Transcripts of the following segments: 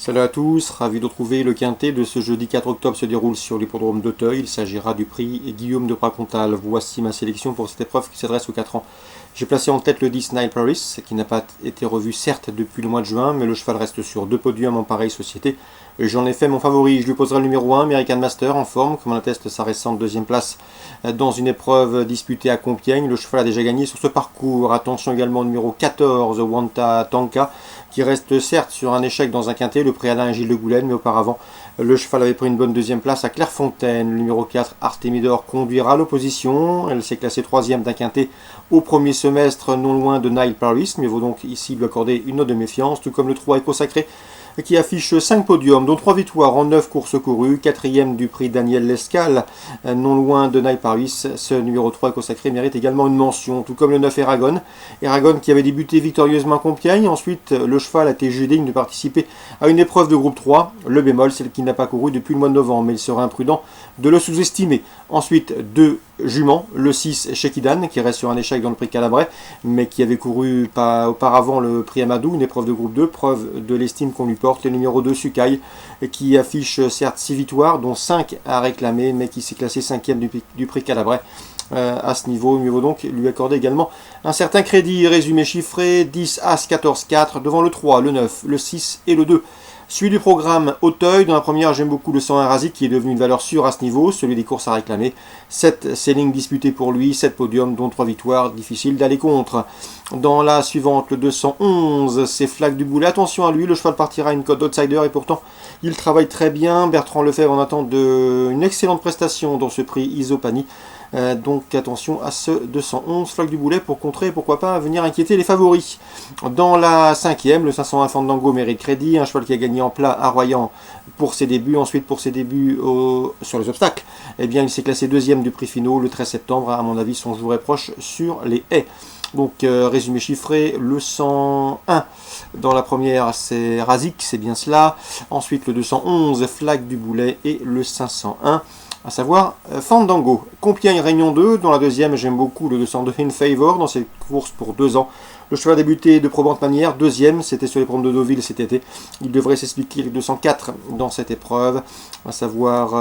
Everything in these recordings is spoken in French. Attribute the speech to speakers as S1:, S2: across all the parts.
S1: Salut à tous, ravi de retrouver le quintet de ce jeudi 4 octobre se déroule sur l'hippodrome d'Auteuil. Il s'agira du prix Guillaume de Pracontal. Voici ma sélection pour cette épreuve qui s'adresse aux 4 ans. J'ai placé en tête le 10 Nile Paris, qui n'a pas été revu certes depuis le mois de juin, mais le cheval reste sur 2 podiums en pareille société. J'en ai fait mon favori, je lui poserai le numéro 1, American Master, en forme, comme l'atteste sa récente deuxième place dans une épreuve disputée à Compiègne. Le cheval a déjà gagné sur ce parcours. Attention également au numéro 14, Wanta Tanka, qui reste certes sur un échec dans un quintet, le prix Alain Gilles de Goulen, mais auparavant, le cheval avait pris une bonne deuxième place à Clairefontaine. Le numéro 4, Artemidor, conduira l'opposition. Elle s'est classée troisième d'un quintet au premier semestre, non loin de Nile Paris, mais vaut donc ici lui accorder une note de méfiance, tout comme le 3 Éco Sacré, qui affiche 5 podiums, dont 3 victoires en 9 courses courues, 4e du prix Daniel Lescal, non loin de Nile Paris. Ce numéro 3 consacré mérite également une mention, tout comme le 9 Eragon. Eragon qui avait débuté victorieusement à Compiègne. Ensuite, le cheval a été jugé digne de participer à une épreuve de groupe 3. Le bémol, celle qui n'a pas couru depuis le mois de novembre, mais il serait imprudent de le sous-estimer. Ensuite, 2 juments, le 6 Shekidan, qui reste sur un échec dans le prix Calabrais, mais qui avait couru auparavant le prix Amadou, une épreuve de groupe 2, preuve de l'estime qu'on lui porte. Le numéro 2 Sukai, qui affiche certes 6 victoires, dont 5 à réclamer, mais qui s'est classé 5e du prix Calabrais. À ce niveau, mieux vaut donc lui accorder également un certain crédit. Résumé chiffré, 10, As, 14, 4, devant le 3, le 9, le 6 et le 2. Suivi du programme Auteuil, dans la première j'aime beaucoup le 101 Razik qui est devenu une valeur sûre à ce niveau, celui des courses à réclamer. 7 sailings disputés pour lui, 7 podiums dont 3 victoires, difficile d'aller contre. Dans la suivante, le 211, c'est Flag du Boulet, attention à lui, le cheval partira à une cote d'outsider et pourtant il travaille très bien. Bertrand Lefebvre en attend une excellente prestation dans ce prix Isopani. Donc attention à ce 211 Flag du Boulet pour contrer et pourquoi pas venir inquiéter les favoris. Dans la 5e, le 501 Fandango mérite crédit, un cheval qui a gagné en plat à Royan pour ses débuts. Ensuite pour ses débuts sur les obstacles, eh bien il s'est classé 2e du prix finaux le 13 septembre. À mon avis son jour est proche sur les haies. Donc résumé chiffré, le 101 dans la première c'est Razik, c'est bien cela. Ensuite le 211 Flag du Boulet et le 501 à savoir Fandango. Compiègne Réunion 2, dans la deuxième j'aime beaucoup le 202 In Favor dans cette course pour 2 ans. Le cheval a débuté de probante manière, deuxième, c'était sur les promes de Deauville cet été. Il devrait s'expliquer le 204 dans cette épreuve, à savoir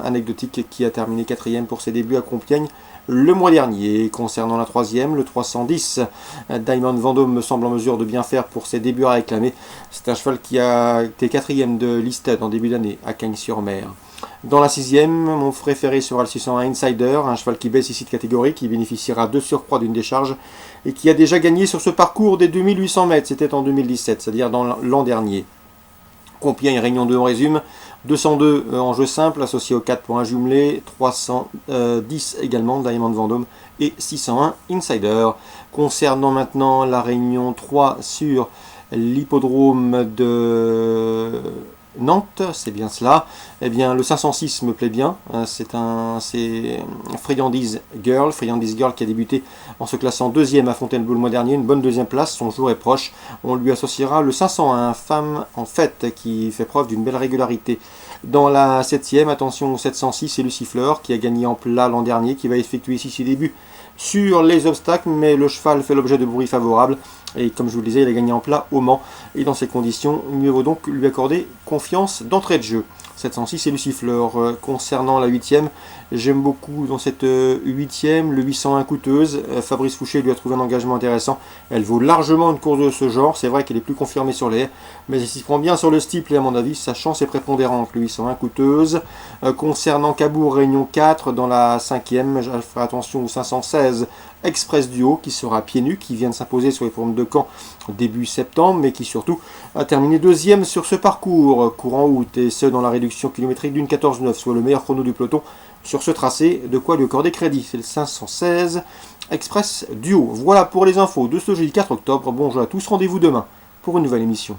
S1: anecdotique qui a terminé 4e pour ses débuts à Compiègne le mois dernier. Concernant la troisième, le 310, Diamond Vendôme me semble en mesure de bien faire pour ses débuts à réclamer. C'est un cheval qui a été 4e de Listed en début d'année à Cagnes-sur-Mer. Dans la 6e, mon préféré sera le 601 Insider, un cheval qui baisse ici de catégorie, qui bénéficiera de surcroît d'une décharge et qui a déjà gagné sur ce parcours des 2800 mètres, c'était en 2017, c'est-à-dire dans l'an dernier. Compiègne Réunion 2 en résume, 202 en jeu simple associé aux 4 pour un jumelé, 310 également Diamond Vendôme et 601 Insider. Concernant maintenant la Réunion 3 sur l'hippodrome de Nantes, c'est bien cela. Eh bien, le 506 me plaît bien. C'est Friandise Girl qui a débuté en se classant 2e à Fontainebleau le mois dernier. Une bonne deuxième place, son jour est proche. On lui associera le 501, Femme en fête, qui fait preuve d'une belle régularité. Dans la 7e, attention au 706, c'est Lucifleur qui a gagné en plat l'an dernier, qui va effectuer ici ses débuts sur les obstacles, mais le cheval fait l'objet de bruits favorables. Et comme je vous le disais, il a gagné en plat au Mans. Et dans ces conditions, mieux vaut donc lui accorder confiance d'entrée de jeu. 706 et Lucifleur. Concernant la 8e, j'aime beaucoup dans cette 8e le 801 Coûteuse. Fabrice Fouché lui a trouvé un engagement intéressant. Elle vaut largement une course de ce genre. C'est vrai qu'elle est plus confirmée sur les haies, mais elle s'y prend bien sur le steeple et à mon avis, sa chance est prépondérante. Le 801 Coûteuse. Concernant Cabourg Réunion 4, dans la 5e, je ferai attention au 516 Express Duo qui sera pieds nus, qui vient de s'imposer sur les formes de Caen début septembre, mais qui surtout a terminé 2e sur ce parcours courant août, et ce dans la réduction kilométrique d'une 14,9, soit le meilleur chrono du peloton sur ce tracé, de quoi lui accorder crédit. C'est le 516 Express Duo. Voilà pour les infos de ce jeudi 4 octobre. Bonjour à tous, rendez-vous demain pour une nouvelle émission.